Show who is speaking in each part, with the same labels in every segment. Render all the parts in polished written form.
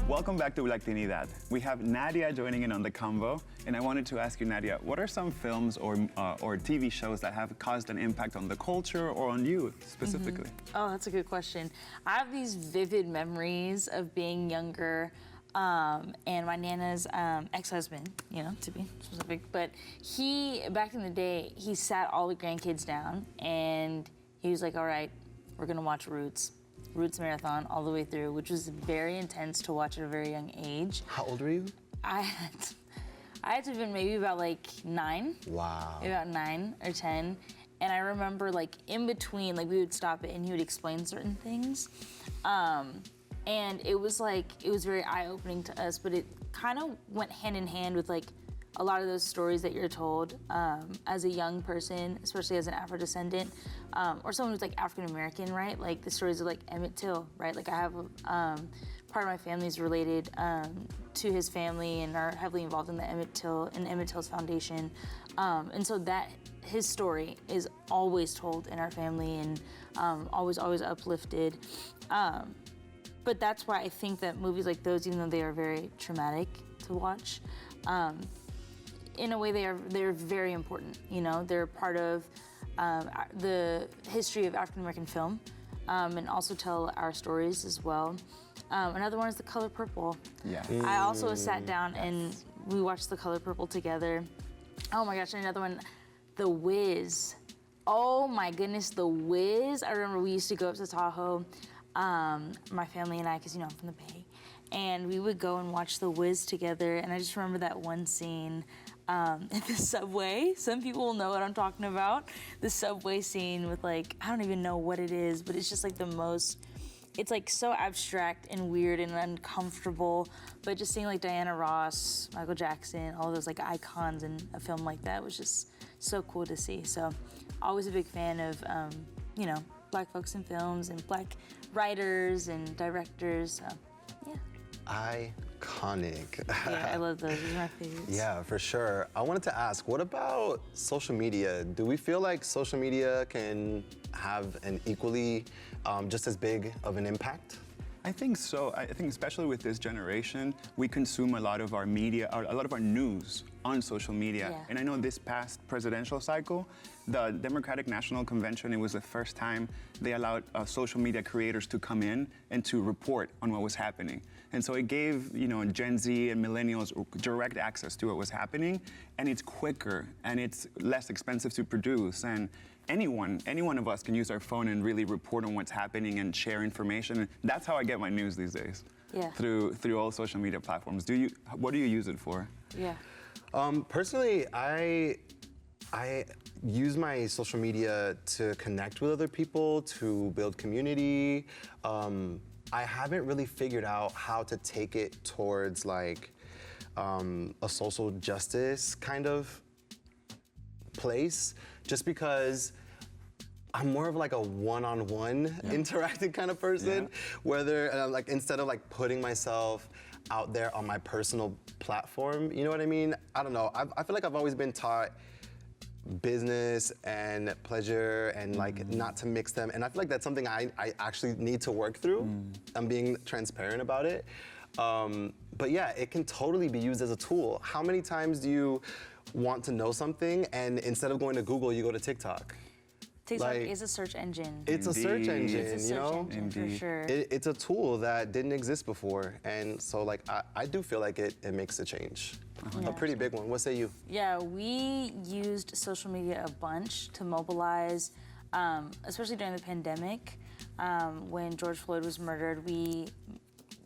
Speaker 1: Welcome back to Blacktinidad. We have Nadia joining in on the convo, and I wanted to ask you, Nadia, what are some films or TV shows that have caused an impact on the culture or on you specifically?
Speaker 2: Oh, that's a good question. I have these vivid memories of being younger, and my Nana's ex-husband, you know, to be specific, but he, back in the day, he sat all the grandkids down, and he was like, all right, we're gonna watch Roots Marathon all the way through, which was very intense to watch at a very young age.
Speaker 3: How old were you?
Speaker 2: I had to have been maybe about like 9.
Speaker 3: Wow.
Speaker 2: Maybe about 9 or 10. And I remember like in between, like we would stop it and he would explain certain things. And it was very eye-opening to us, but it kind of went hand in hand with like a lot of those stories that you're told as a young person, especially as an Afro-descendant, or someone who's like African-American, right? Like the stories of like Emmett Till, right? Like I have part of my family is related to his family and are heavily involved in the Emmett Till's Foundation. And so that his story is always told in our family and always uplifted. But that's why I think that movies like those, even though they are very traumatic to watch, in a way they're very important. You know, they're part of the history of African American film, and also tell our stories as well. Another one is The Color Purple.
Speaker 1: Yeah.
Speaker 2: I also sat down and we watched The Color Purple together. Oh my gosh, and another one, The Wiz. Oh my goodness, The Wiz. I remember we used to go up to Tahoe, my family and I, because you know I'm from the Bay, and we would go and watch The Wiz together. And I just remember that one scene in the subway. Some people will know what I'm talking about. The subway scene with like, I don't even know what it is, but it's just like the most, it's like so abstract and weird and uncomfortable, but just seeing like Diana Ross, Michael Jackson, all those like icons in a film like that was just so cool to see. So always a big fan of, you know, Black folks in films and Black writers and directors, so yeah.
Speaker 3: Iconic.
Speaker 2: Yeah, I love those. Those are my favorites.
Speaker 3: Yeah, for sure. I wanted to ask, what about social media? Do we feel like social media can have an equally just as big of an impact?
Speaker 1: I think so. I think especially with this generation, we consume a lot of our media, a lot of our news on social media.
Speaker 2: Yeah.
Speaker 1: And I know this past presidential cycle, the Democratic National Convention, it was the first time they allowed social media creators to come in and to report on what was happening. And so it gave, you know, Gen Z and millennials direct access to what was happening, and it's quicker and it's less expensive to produce. And any one of us can use our phone and really report on what's happening and share information. And that's how I get my news these days.
Speaker 2: Yeah.
Speaker 1: Through all social media platforms. What do you use it for?
Speaker 2: Yeah.
Speaker 3: Personally, I use my social media to connect with other people, to build community. I haven't really figured out how to take it towards like a social justice kind of place, just because I'm more of like a one-on-one interacting kind of person, whether like instead of like putting myself out there on my personal platform, you know what I mean? I don't know, I feel like I've always been taught business and pleasure and like not to mix them, and I feel like that's something I actually need to work through. I'm being transparent about it. But yeah, it can totally be used as a tool. How many times do you want to know something and instead of going to Google, you go to TikTok?
Speaker 2: TikTok is a search engine.
Speaker 3: It's a search engine,
Speaker 2: It's a search engine, for sure.
Speaker 3: It's a tool that didn't exist before, and so like I do feel like it makes a change. A pretty big one. What say you?
Speaker 2: Yeah, we used social media a bunch to mobilize, especially during the pandemic, when George Floyd was murdered. We,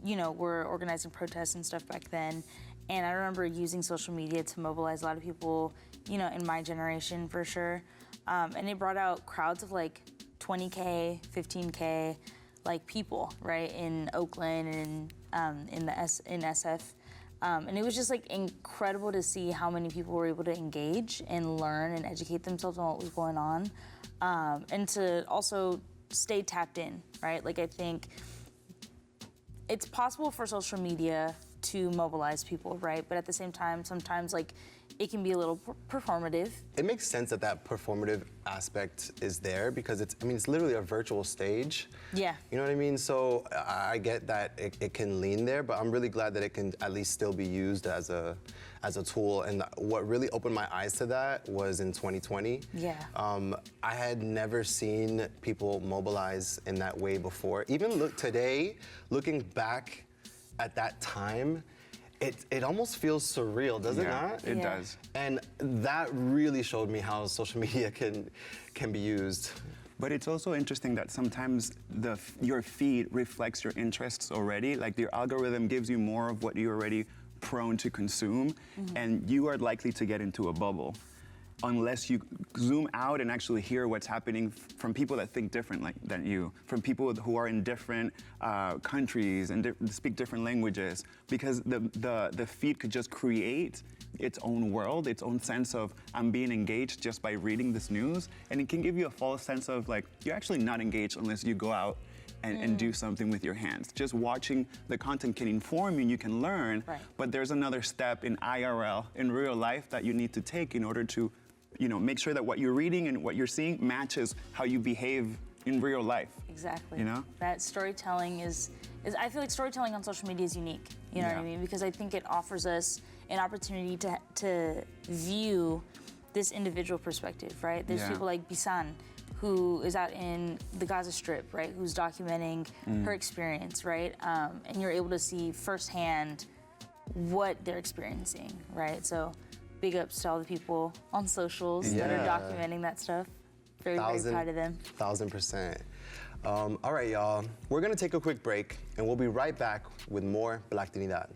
Speaker 2: you know, were organizing protests and stuff back then, and I remember using social media to mobilize a lot of people, you know, in my generation for sure. And it brought out crowds of like 20K, 15K, like people, right, in Oakland and in SF. And it was just like incredible to see how many people were able to engage and learn and educate themselves on what was going on. And to also stay tapped in, right? Like I think it's possible for social media to mobilize people, right? But at the same time, sometimes like it can be a little performative.
Speaker 3: It makes sense that that performative aspect is there because it's literally a virtual stage.
Speaker 2: Yeah.
Speaker 3: You know what I mean? So I get that it can lean there, but I'm really glad that it can at least still be used as a tool. And what really opened my eyes to that was in 2020.
Speaker 2: Yeah.
Speaker 3: I had never seen people mobilize in that way before. Even today, looking back at that time, it almost feels surreal, does it not?
Speaker 1: It does.
Speaker 3: And that really showed me how social media can be used.
Speaker 1: But it's also interesting that sometimes your feed reflects your interests already. Like your algorithm gives you more of what you're already prone to consume, and you are likely to get into a bubble unless you zoom out and actually hear what's happening from people that think different than you, from people who are in different countries and speak different languages, because the feed could just create its own world, its own sense of I'm being engaged just by reading this news, and it can give you a false sense of like you're actually not engaged unless you go out and do something with your hands. Just watching the content can inform you and you can learn, but there's another step in IRL, in real life, that you need to take in order to make sure that what you're reading and what you're seeing matches how you behave in real life.
Speaker 2: Exactly.
Speaker 1: You know?
Speaker 2: That storytelling is I feel like storytelling on social media is unique. You know what I mean? Because I think it offers us an opportunity to view this individual perspective, right? There's people like Bisan, who is out in the Gaza Strip, right? Who's documenting her experience, right? And you're able to see firsthand what they're experiencing, right? So big ups to all the people on socials that are documenting that stuff. Very proud of them.
Speaker 3: 1000%. All right, y'all. We're gonna take a quick break, and we'll be right back with more Blacktinidad.